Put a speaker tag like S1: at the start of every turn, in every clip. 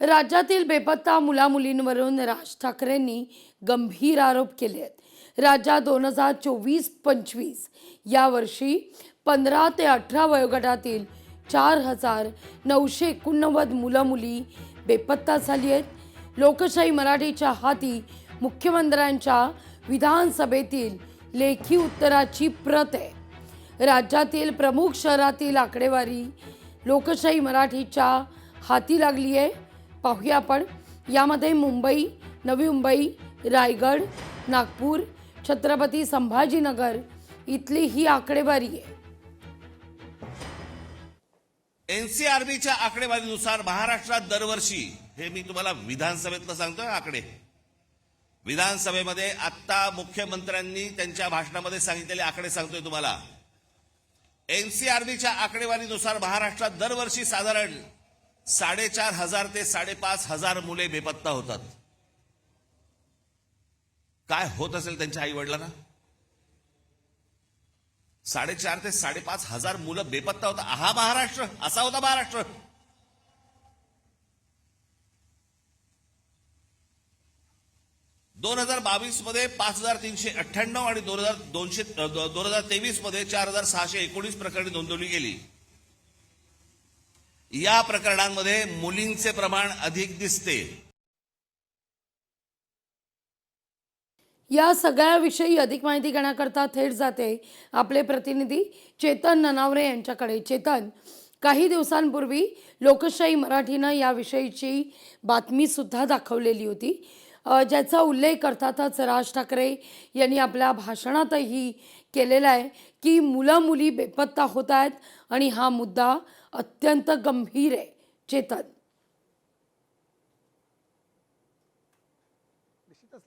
S1: राज्यातील बेपत्ता मुलामुलींवरून राज ठाकरेंनी गंभीर आरोप केले आहेत। राज्यात 2024-25 या वर्षी 15 ते 18 वयोगटातील 4,989 मुलं मुली बेपत्ता झाली आहेत। लोकशाही मराठीच्या हाती मुख्यमंत्र्यांच्या विधानसभेतील लेखी उत्तराची प्रत आहे। राज्यातील प्रमुख शहरातील आकडेवारी लोकशाही मराठीच्या हाती लागली आहे। पाहूया आपण यामध्ये मुंबई, नवी मुंबई, रायगड, नागपूर, छत्रपती संभाजीनगर इथली ही आकडेवारी आहे।
S2: एनसीआरबीच्या आकडेवारीनुसार महाराष्ट्रात दरवर्षी, हे मी तुम्हाला विधानसभेतलं सांगतोय आकडे, विधानसभेमध्ये आता मुख्यमंत्र्यांनी त्यांच्या भाषणामध्ये सांगितलेले आकडे सांगतोय तुम्हाला। एनसीआरबीच्या आकडेवारीनुसार महाराष्ट्रात दरवर्षी साधारण 4,500 ते 5,500 मुले बेपत्ता होतात। काय होत असेल त्यांच्या आई वडिलांना? 4,500 ते 5,500 मुलं बेपत्ता होता। हा महाराष्ट्र, असा होता महाराष्ट्र। दोन 2022 मध्ये 5,398 आणि 2023 मध्ये 4,619 प्रकरणे नोंदवली गेली। या प्रकरणांमध्ये मुलींचे प्रमाण अधिक दिसते।
S1: या सगळ्याविषयी अधिक माहिती घेण्याकरता थेट जाते आपले प्रतिनिधी चेतन ननावरे यांच्याकडे। चेतन, काही दिवसांपूर्वी लोकशाही मराठीनं याविषयीची बातमी सुद्धा दाखवलेली होती, ज्याचा उल्लेख अर्थातच राज ठाकरे यांनी आपल्या भाषणातही केलेला आहे की मुलं मुली बेपत्ता होत आहेत आणि हा मुद्दा अत्यंत गंभीर आहे। चेतन,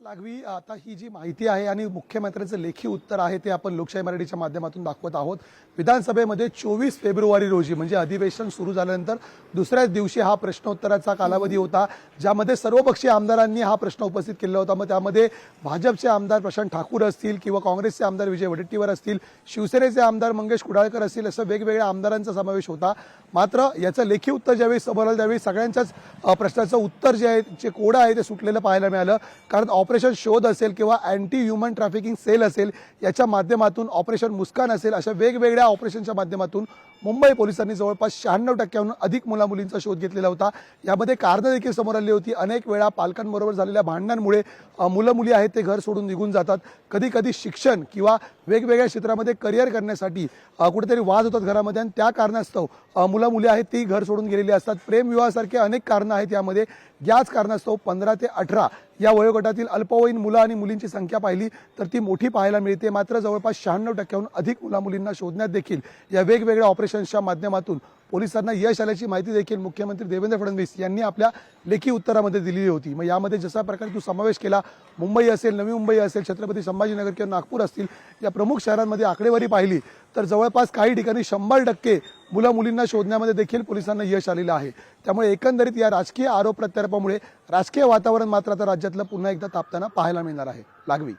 S3: लागवी आता ही जी माहिती आहे आणि मुख्यमंत्र्यांचं लेखी उत्तर आहे ते आपण लोकशाही मराठीच्या माध्यमातून दाखवत आहोत। विधानसभेमध्ये 24 फेब्रुवारी रोजी म्हणजे अधिवेशन सुरू झाल्यानंतर दुसऱ्याच दिवशी हा प्रश्नोत्तराचा कालावधी होता, ज्यामध्ये सर्वपक्षीय आमदारांनी हा प्रश्न उपस्थित केला होता। मग त्यामध्ये भाजपचे आमदार प्रशांत ठाकूर असतील किंवा काँग्रेसचे आमदार विजय वडेट्टीवार असतील, शिवसेनेचे आमदार मंगेश कुडाळकर असतील, असं वेगवेगळ्या आमदारांचा समावेश होता। मात्र याचं लेखी उत्तर ज्यावेळी समोर आलं त्यावेळी सगळ्यांच्याच प्रश्नाचं उत्तर जे आहे, जे कोड आहे ते सुटलेलं पाहायला मिळालं। कारण ऑपरेशन शोध असेल किंवा अँटी ह्युमन ट्रॅफिकिंग सेल असेल, याच्या माध्यमातून ऑपरेशन मुस्कान असेल, अशा वेगवेगळ्या ऑपरेशनच्या माध्यमातून मुंबई पोलिसांनी जवळपास 96%हून अधिक मुलामुलींचा शोध घेतलेला होता। यामध्ये कारणं देखील समोर आली होती। अनेक वेळा पालकांबरोबर झालेल्या भांडणांमुळे मुलं मुली आहेत ते घर सोडून निघून जातात। कधी कधी शिक्षण किंवा वेगवेगळ्या क्षेत्रामध्ये करिअर करण्यासाठी कुठेतरी वाद होतात घरामध्ये आणि त्या कारणास्तव मुलं मुली आहेत ती घर सोडून गेलेली असतात। प्रेमविवाहासारखे अनेक कारणं आहेत यामध्ये। याच कारणास्तव 15 ते 18 या वयोगटातील अल्पवयीन मुलं आणि मुलींची संख्या पाहिली तर ती मोठी पाहायला मिळते। मात्र जवळपास 96%हून अधिक मुलामुलींना शोधण्यात देखील या वेगवेगळ्या ऑपरेशन्सच्या माध्यमातून पोलिसांना यश आल्याची माहिती देखील मुख्यमंत्री देवेंद्र फडणवीस यांनी आपल्या लेखी उत्तरामध्ये दिलेली होती। मग यामध्ये जशा प्रकारे तू समावेश केला, मुंबई असेल, नवी मुंबई असेल, छत्रपती संभाजीनगर किंवा नागपूर असतील, या प्रमुख शहरांमध्ये आकडेवारी पाहिली तर जवळपास काही ठिकाणी 100% मुलं मुलींना शोधण्यामध्ये देखील पोलिसांना यश आलेलं आहे। त्यामुळे एकंदरीत या राजकीय आरोप प्रत्यारोपामुळे राजकीय वातावरण मात्र आता राज्यातलं पुन्हा एकदा तापताना पाहायला मिळणार आहे। लागवी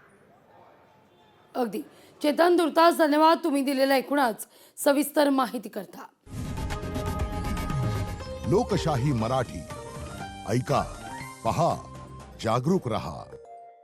S1: अगदी चेतन, तुर्तास धन्यवाद तुम्ही दिलेल्या एकूणच सविस्तर माहिती करता।
S4: लोकशाही मराठी ऐका, पहा, जागरूक रहा।